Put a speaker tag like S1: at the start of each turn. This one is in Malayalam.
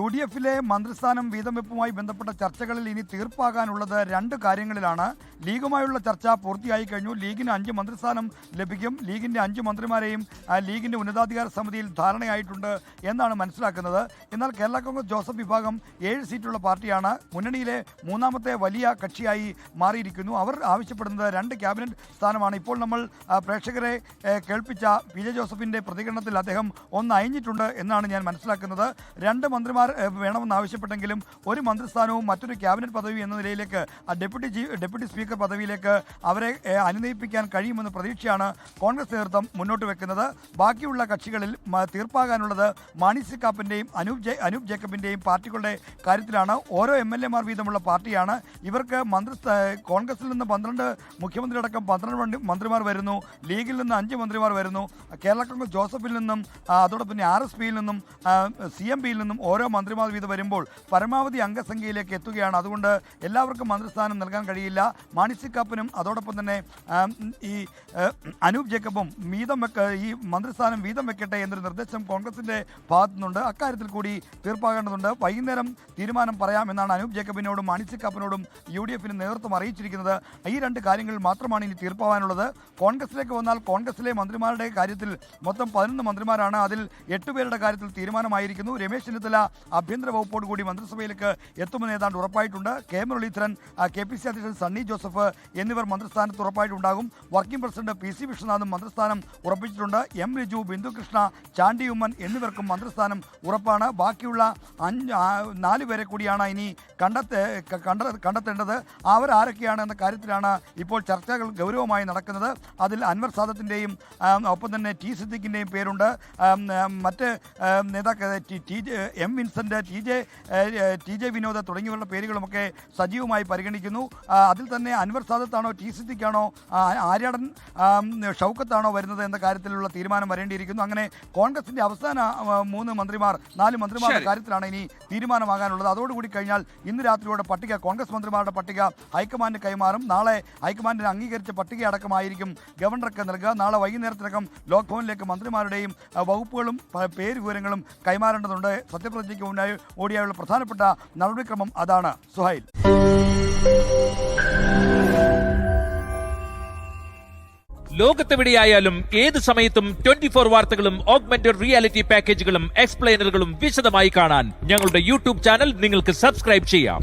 S1: UDF-ലെ മന്ത്രിസ്ഥാനം വീതം വെപ്പുമായി ബന്ധപ്പെട്ട ചർച്ചകളിൽ ഇനി തീർപ്പാകാനുള്ളത് രണ്ട് കാര്യങ്ങളിലാണ്. ലീഗുമായുള്ള ചർച്ച പൂർത്തിയായി കഴിഞ്ഞു. ലീഗിന് 5 മന്ത്രിസ്ഥാനം ലഭിക്കും. ലീഗിൻ്റെ 5 മന്ത്രിമാരെയും ലീഗിൻ്റെ ഉന്നതാധികാര സമിതിയിൽ ധാരണയായിട്ടുണ്ട് എന്നാണ് മനസ്സിലാക്കുന്നത്. എന്നാൽ കേരള കോൺഗ്രസ് ജോസഫ് വിഭാഗം 7 സീറ്റുള്ള പാർട്ടിയാണ്. മുന്നണിയിലെ മൂന്നാമത്തെ വലിയ കക്ഷിയായി മാറിയിരിക്കുന്നു. അവർ ആവശ്യപ്പെടുന്നത് 2 ക്യാബിനറ്റ് സ്ഥാനമാണ്. ഇപ്പോൾ നമ്മൾ പ്രേക്ഷകരെ കേൾപ്പിച്ച PJ ജോസഫിൻ്റെ പ്രതികരണത്തിൽ അദ്ദേഹം ഒന്ന് അയഞ്ഞിട്ടുണ്ട് എന്നാണ് ഞാൻ മനസ്സിലാക്കുന്നത്. 2 മന്ത്രിമാർ വേണമെന്ന് ആവശ്യപ്പെട്ടെങ്കിലും ഒരു മന്ത്രിസ്ഥാനവും മറ്റൊരു ക്യാബിനറ്റ് പദവി എന്ന നിലയിലേക്ക് ഡെപ്യൂട്ടി സ്പീക്കർ പദവിയിലേക്ക് അവരെ അനുനയിപ്പിക്കാൻ കഴിയുമെന്ന പ്രതീക്ഷയാണ് കോൺഗ്രസ് നേതൃത്വം മുന്നോട്ട് വെക്കുന്നത്. ബാക്കിയുള്ള കക്ഷികളിൽ തീർപ്പാകാനുള്ളത് മാണി സി കാപ്പൻ്റെയും അനൂപ് ജേക്കബിൻ്റെയും പാർട്ടികളുടെ കാര്യത്തിലാണ്. ഓരോ MLA-മാർ വീതമുള്ള പാർട്ടിയാണ്. ഇവർക്ക് കോൺഗ്രസിൽ നിന്ന് 12 മുഖ്യമന്ത്രിയടക്കം 12 മന്ത്രിമാർ വരുന്നു. ലീഗിൽ നിന്ന് 5 മന്ത്രിമാർ വരുന്നു. കേരള കോൺഗ്രസ് ജോസഫിൽ നിന്നും അതോടൊപ്പം RSPയിൽ നിന്നും CMPയിൽ നിന്നും ഓരോ മന്ത്രിമാർ വീതം വരുമ്പോൾ പരമാവധി അംഗസംഖ്യയിലേക്ക് എത്തുകയാണ്. അതുകൊണ്ട് എല്ലാവർക്കും മന്ത്രിസ്ഥാനം നൽകാൻ കഴിയില്ല. മാണി സി കാപ്പനും അതോടൊപ്പം തന്നെ ഈ അനൂപ് ജേക്കബും ഈ മന്ത്രിസ്ഥാനം വീതം വെക്കട്ടെ എന്നൊരു നിർദ്ദേശം കോൺഗ്രസിൻ്റെ ഭാഗത്തു നിന്നുണ്ട്. അക്കാര്യത്തിൽ കൂടി തീർപ്പാകേണ്ടതുണ്ട്. വൈകുന്നേരം തീരുമാനം പറയാമെന്നാണ് അനൂപ് ജേക്കബിനോടും മാണി സി കാപ്പനോടും UDF-ന് നേതൃത്വം അറിയിച്ചിരിക്കുന്നത്. ഈ 2 കാര്യങ്ങൾ മാത്രമാണ് ഇനി തീർപ്പാകാനുള്ളത്. കോൺഗ്രസിലേക്ക് വന്നാൽ കോൺഗ്രസിലെ മന്ത്രിമാരുടെ കാര്യത്തിൽ മൊത്തം 11 മന്ത്രിമാരാണ്. അതിൽ 8 പേരുടെ കാര്യത്തിൽ തീരുമാനമായിരിക്കുന്നു. രമേശ് ചെന്നിത്തല ആഭ്യന്തര വകുപ്പോട് കൂടി മന്ത്രിസഭയിലേക്ക് എത്തുമെന്ന് ഏതാണ്ട് ഉറപ്പായിട്ടുണ്ട്. കെ മുരളീധരൻ, KPC അധ്യക്ഷൻ സണ്ണി ജോസഫ് എന്നിവർ മന്ത്രിസ്ഥാനത്ത് ഉറപ്പായിട്ടുണ്ടാകും. വർക്കിംഗ് പ്രസിഡന്റ് PC വിശ്വനാഥും മന്ത്രിസ്ഥാനം ഉറപ്പിച്ചിട്ടുണ്ട്. M ലിജു, ബിന്ദു കൃഷ്ണ, ചാണ്ടി ഉമ്മൻ എന്നിവർക്കും മന്ത്രിസ്ഥാനം ഉറപ്പാണ്. ബാക്കിയുള്ള 4 പേരെ കൂടിയാണ് ഇനി കണ്ടെത്തേണ്ടത്. അവരാരൊക്കെയാണ് എന്ന കാര്യത്തിലാണ് ഇപ്പോൾ ചർച്ചകൾ ഗൗരവമായി നടക്കുന്നത്. അതിൽ അൻവർ സാദത്തിൻ്റെയും ഒപ്പം തന്നെ T സിദ്ദിഖിൻ്റെയും പേരുണ്ട്. മറ്റ് നേതാക്കൾ M വിൻസെൻ്റ്, TJ വിനോദ് തുടങ്ങിയവരുടെ പേരുകളുമൊക്കെ സജീവമായി പരിഗണിക്കുന്നു. അതിൽ തന്നെ അൻവർ സാദത്താണോ T സിദ്ദിഖാണോ ആര്യാടൻ ഷൗക്കത്താണോ വരുന്നത് എന്ന കാര്യത്തിലുള്ള തീരുമാനം വരേണ്ടിയിരിക്കുന്നു. അങ്ങനെ കോൺഗ്രസിൻ്റെ അവസാന 4 മന്ത്രിമാരുടെ കാര്യത്തിലാണ് ഇനി തീരുമാനമാകാനുള്ളത്. അതോടുകൂടി കഴിഞ്ഞാൽ ഇന്ന് രാത്രിയോടെ കോൺഗ്രസ് മന്ത്രിമാരുടെ പട്ടിക ഹൈക്കമാൻഡിന് കൈമാറും. നാളെ ഹൈക്കമാൻഡിന് അംഗീകരിച്ച പട്ടിക അടക്കമായിരിക്കും ഗവർണർക്ക് നൽകുക. നാളെ വൈകുന്നേരത്തിനകം ലോക് ഭവനിലേക്ക് മന്ത്രിമാരുടെയും വകുപ്പുകളും പേര് വിവരങ്ങളും കൈമാറേണ്ടതുണ്ട്. സത്യപ്രതിജ്ഞയ്ക്ക് ഓടിയായുള്ള പ്രധാനപ്പെട്ട നടപടിക്രമം അതാണ്. സുഹൈൽ.
S2: ലോകത്തെവിടെയായാലും ഏത് സമയത്തും 24 വാർത്തകളും ഓഗ്മെന്റഡ് റിയാലിറ്റി പാക്കേജുകളും എക്സ്പ്ലെയിനറുകളും വിശദമായി കാണാൻ ഞങ്ങളുടെ YouTube ചാനൽ നിങ്ങൾക്ക് സബ്സ്ക്രൈബ് ചെയ്യാം.